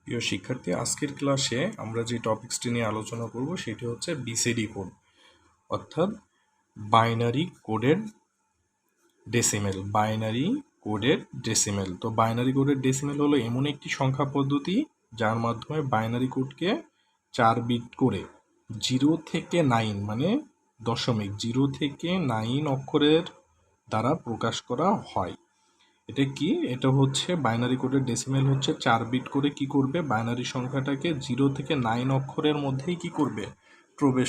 প্রিয় শিক্ষার্থী, আজকের ক্লাসে আমরা যে টপিকসটি নিয়ে আলোচনা করব সেটি হচ্ছে বিসিডি কোড, অর্থাৎ বাইনারি কোডের ডেসিমেল। তো বাইনারি কোডের ডেসিমেল হলো এমন একটি সংখ্যা পদ্ধতি যার মাধ্যমে বাইনারি কোডকে 4 বিট করে 0 থেকে 9 মানে দশমিক 0 থেকে 9 অক্ষরের দ্বারা প্রকাশ করা হয়। এটা কি? এটা হচ্ছে বাইনারি কোডের ডেসিমেল হচ্ছে 4 বিট করে কি করবে, বাইনারি সংখ্যাটাকে 0 থেকে 9 অক্ষরের মধ্যেই কি করবে, প্রকাশ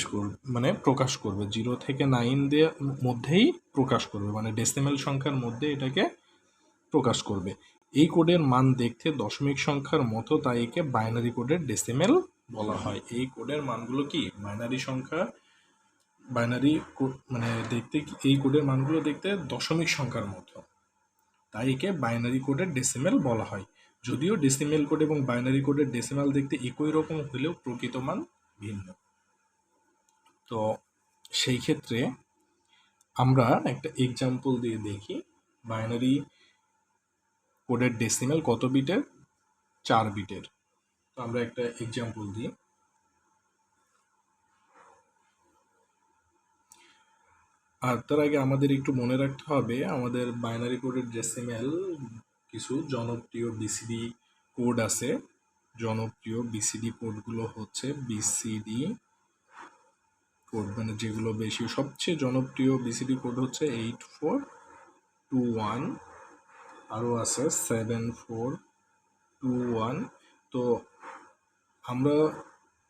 করবে। 0 থেকে 9 দিয়ে মধ্যেই প্রকাশ করবে, মানে ডেসিমেল সংখ্যার মধ্যে এটাকে প্রকাশ করবে। এই কোডের মান দেখতে দশমিক সংখ্যার মতো, তাই একে বাইনারি কোডের ডেসিমেল বলা হয়। এই কোডের মানগুলো কি এই কোডের মানগুলো দেখতে দশমিক সংখ্যার মতো, তাই একে বাইনারি কোডের ডেসিমেল বলা হয়। যদিও ডেসিমেল কোড এবং বাইনারি কোডের ডেসিমেল দেখতে একই রকম হলেও প্রকৃত মান ভিন্ন। তো সেই ক্ষেত্রে আমরা একটা এক্সাম্পল দিয়ে দেখি বাইনারি কোডের ডেসিমেল কত বিটের, 4 বিটের। তো আমরা একটা এক্সাম্পল দিই। আর তার আগে আমাদের একটু মনে রাখতে হবে আমাদের বাইনারি কোডের ডেসিমেল কিছু জনপ্রিয় বিসিডি কোড আছে। জনপ্রিয় বিসিডি কোডগুলো হচ্ছে বিসিডি কোড, মানে যেগুলো বেশি সবচেয়ে জনপ্রিয় বিসিডি কোড হচ্ছে 8421, আরও আছে 7421। তো আমরা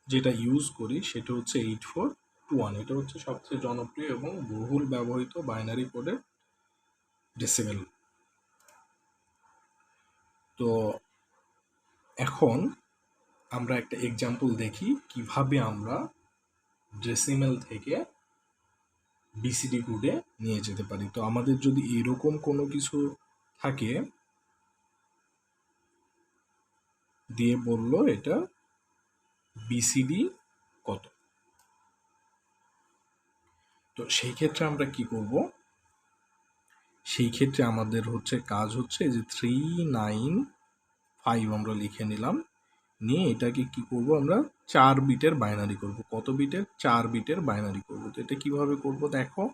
যেটা ইউজ করি সেটা হচ্ছে 8421। এটা হচ্ছে সবচেয়ে জনপ্রিয় এবং বহুল ব্যবহৃত বাইনারি কোডের ডেসিমেল। তো এখন আমরা একটা এক্সাম্পল দেখি কিভাবে আমরা ডেসিমেল থেকে বিসিডি কোডে নিয়ে যেতে পারি। তো আমাদের যদি এরকম কোনো কিছু থাকে, দিয়ে বললো এটা বিসিডি কত, তো সেই ক্ষেত্রে আমরা কি করব, সেই ক্ষেত্রে আমাদের কাজ হচ্ছে যে 395 আমরা লিখে নিলাম, নিয়ে এটাকে কি করব, আমরা 4 বিটের বাইনারি করব। কত বিটের? 4 বিটের বাইনারি করব। তো এটা কিভাবে করব দেখো।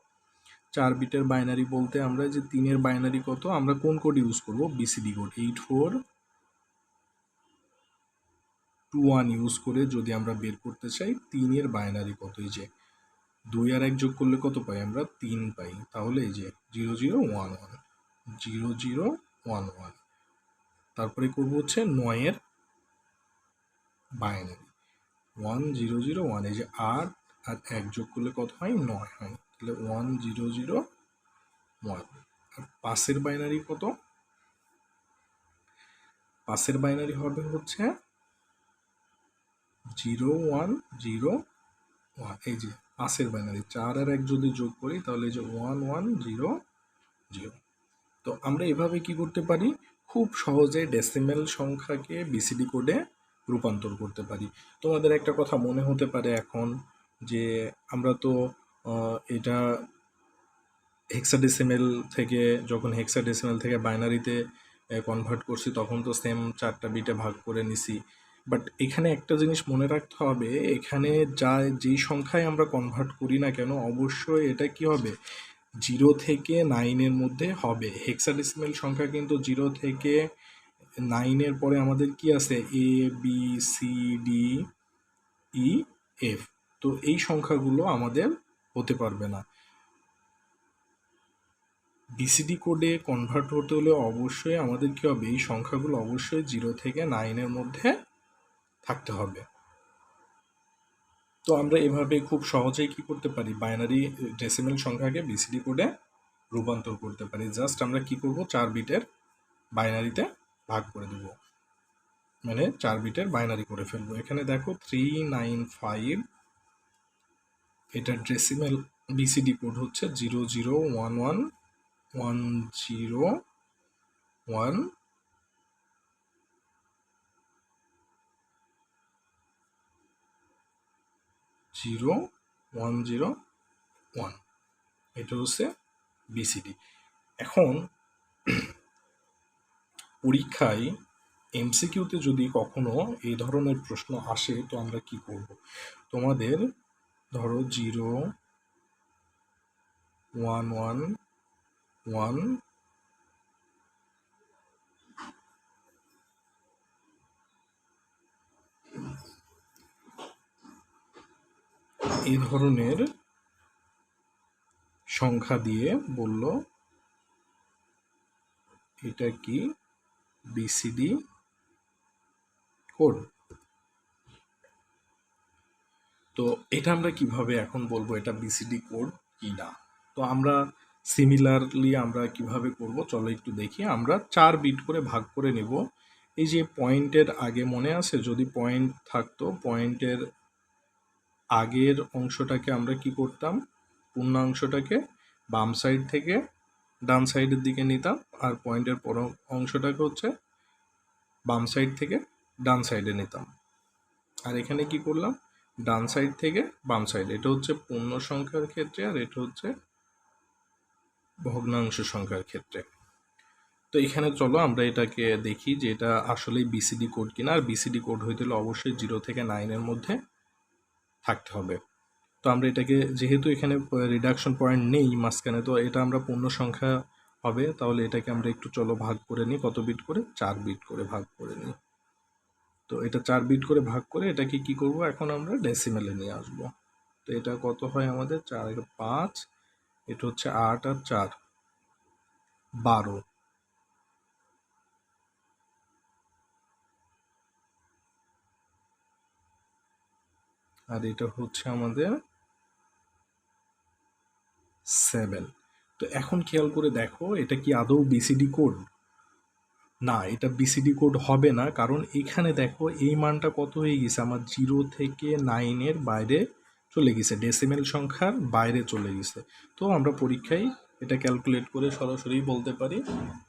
4 বিটের বাইনারি বলতে আমরা যে 3-এর বাইনারি কত, আমরা কোন কোড ইউজ করব, বিসিডি কোড 8421 ইউজ করে যদি আমরা বের করতে চাই 3-এর বাইনারি কত, এই যে 2 আর 1 যোগ করলে কত পাই আমরা, 3 পাই। তাহলে এই যে 0011, তারপরে করবো হচ্ছে 9-এর বাইনারি 1001, এই যে 8 আর 1 যোগ করলে কত হয়, 9 হয়। তাহলে 1001। আর 5-এর বাইনারি কত, 5-এর বাইনারি হবে হচ্ছে 0101। এই যে 5-এর বাইনারি 4 আর 1 যদি যোগ করি তাহলে এই যে 1100। তো আমরা এভাবে কি করতে পারি, খুব সহজে ডেসিমেল সংখ্যাকে বিসিডি কোডে রূপান্তর করতে পারি। তোমাদের একটা কথা মনে হতে পারে এখন যে আমরা তো এটা হেক্সাডেসিমেল থেকে, যখন হেক্সাডেসিমেল থেকে বাইনারিতে কনভার্ট করছি তখন তো সেম 4টা বিটে ভাগ করে নিছি। বাট এখানে একটা জিনিস মনে রাখতে হবে, এখানে যেই সংখ্যায় আমরা কনভার্ট করি না কেন অবশ্যই এটা কি হবে, 0 থেকে 9-এর মধ্যে হবে। হেক্সাডেসিমেল সংখ্যা কিন্তু 0 থেকে 9-এর পরে আমাদের কি আছে, A B C D E F. তো এই সংখ্যাগুলো আমাদের হতে পারবে না। বিসিডি কোডে কনভার্ট হতে হলে অবশ্যই আমাদের কি হবে, এই সংখ্যাগুলো অবশ্যই 0 থেকে 9-এর মধ্যে থাকতে হবে। তো আমরা এভাবে খুব সহজেই কি করতে পারি, বাইনারি ডেসিমেল সংখ্যাকে বিসিডি কোডে রূপান্তর করতে পারি। জাস্ট আমরা কি করব, 4 বিটের বাইনারিতে ভাগ করে দেব, মানে 4 বিটের বাইনারি করে ফেলবো। এখানে দেখো 395, এটার ডেসিমেল বিসিডি কোড হচ্ছে 0011101001। এটা হচ্ছে বিসিডি। এখন পরীক্ষায় এমসিকিউতে যদি কখনো এই ধরনের প্রশ্ন আসে তো আমরা কি করব, তোমাদের ধরো 0 1 1 1 এই ধরনের সংখ্যা দিয়ে বলল এটা কি বিসিডি কোড। তো এটা আমরা কিভাবে এখন বলবো এটা বিসিডি কোড কি না। তো আমরা সিমিলারলি আমরা কিভাবে করব চলো একটু দেখি। আমরা 4 বিট করে ভাগ করে নেব। এই যে পয়েন্টের আগে মনে আছে, যদি পয়েন্ট থাকতো পয়েন্টের আগের অংশটাকে আমরা কি করতাম, পূর্ণাংশটাকে বাম সাইড থেকে ডান সাইডের দিকে নিতাম, আর পয়েন্টের পর অংশটাকে হচ্ছে বাম সাইড থেকে ডান সাইডে নিতাম। আর এখানে কি করলাম, ডান সাইড থেকে বাম সাইড। এটা হচ্ছে পূর্ণ সংখ্যার ক্ষেত্রে আর এটা হচ্ছে ভগ্নাংশ সংখ্যার ক্ষেত্রে। তো এখানে চলো আমরা এটাকে দেখি যে এটা আসলেই বিসিডি কোড কিনা। আর বিসিডি কোড হইতে হলে অবশ্যই 0 থেকে 9-এর মধ্যে থাকতে হবে। তো আমরা এটাকে, যেহেতু এখানে রিডাকশন পয়েন্ট নেই মাঝখানে, তো এটা আমরা পূর্ণ সংখ্যা হবে। তাহলে এটাকে আমরা একটু চলো ভাগ করে নিই। কত বিট করে? 4 বিট করে ভাগ করে নিই। তো এটা 4 বিট করে ভাগ করে এটাকে কি করব, এখন আমরা ডেসিমেলে নিয়ে আসব। তো এটা কত হয় আমাদের? 4 আর 5, এটা হচ্ছে 8 আর 4 12, আর এটা হচ্ছে আমাদের 7। তো এখন খেয়াল করে দেখো এটা কি আদৌ বিসিডি কোড? না, এটা বিসিডি কোড হবে না, কারণ এখানে দেখো এই মানটা কত হয়ে গেছে আমার, 0 থেকে 9-এর বাইরে চলে গেছে, ডেসিমেল সংখ্যার বাইরে চলে গেছে। তো আমরা পরীক্ষায় এটা ক্যালকুলেট করে সরাসরি বলতে পারি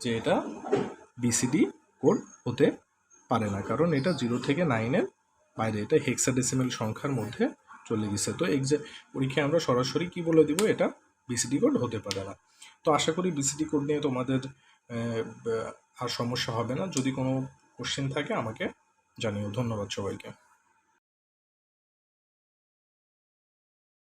যে এটা বিসিডি কোড হতে পারে না, কারণ এটা 0 থেকে 9-এর বাইরে, এটা হেক্সাডেসিমেল সংখ্যার মধ্যে চলে গেছে। তো পরীক্ষায় আমরা সরাসরি কি বলে দিব, এটা বিসিডি কোড হতে পারে না। তো আশা করি বিসিডি কোড নিয়ে তোমাদের আর সমস্যা হবে না। যদি কোনো কোশ্চেন থাকে আমাকে জানিও। ধন্যবাদ সবাইকে।